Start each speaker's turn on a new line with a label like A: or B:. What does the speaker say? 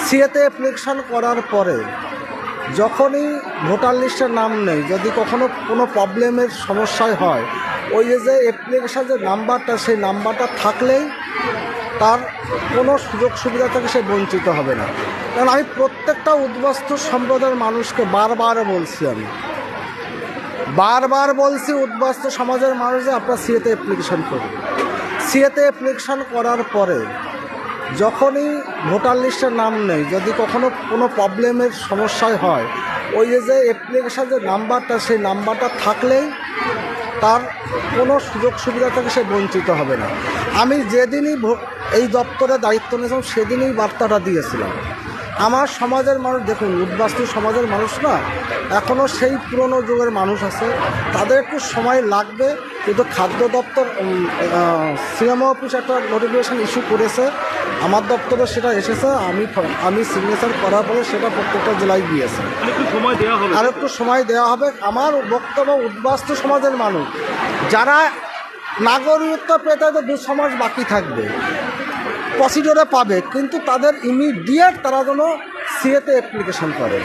A: সিএতে application করার পরে যখনই ভোটার লিস্টের নাম নেই, যদি কখনো কোনো প্রবলেমের সমস্যায় হয়, ওই যে অ্যাপ্লিকেশন যে নাম্বারটা, সেই নাম্বারটা থাকলেই তার কোনো সুযোগ সুবিধা থেকে সে বঞ্চিত হবে না। কারণ আমি প্রত্যেকটা উদ্বাস্তু সম্প্রদায়ের মানুষকে বারবার বলছি উদ্বাস্তু সমাজের মানুষ যে আপনারা সিএতে অ্যাপ্লিকেশন করুন। সিএতে অ্যাপ্লিকেশন করার পরে যখনই ভোটার লিস্টের নাম নেই, যদি কখনো কোনো প্রবলেমের সমস্যায় হয়, ওই যে অ্যাপ্লিকেশন যে নাম্বারটা, সেই নাম্বারটা থাকলেই তার কোনো সুযোগ সুবিধা থেকে সে বঞ্চিত হবে না। আমি যেদিনই এই দপ্তরে দায়িত্ব নিয়েছিলাম সেদিনই বার্তাটা দিয়েছিলাম। আমার সমাজের মানুষ, দেখুন উদ্বাস্তু সমাজের মানুষ না, এখনও সেই পুরনো যুগের মানুষ আছে, তাদের একটু সময় লাগবে। কিন্তু খাদ্য দপ্তর সিএমও অফিস একটা নোটিফিকেশান ইস্যু করেছে, আমার দপ্তরে সেটা এসেছে, আমি সিগনেচার করার পরে সেটা প্রত্যেকটা জেলায় গিয়েছে। আর একটু সময় দেওয়া হবে। আমার বক্তব্য, উদ্বাস্তু সমাজের মানুষ যারা নাগরিকত্ব পেতে তো 2 মাস বাকি থাকবে, প্রসিডিওরে পাবে, কিন্তু তাদের ইমিডিয়েট তারা যেন সিএতে অ্যাপ্লিকেশন করে।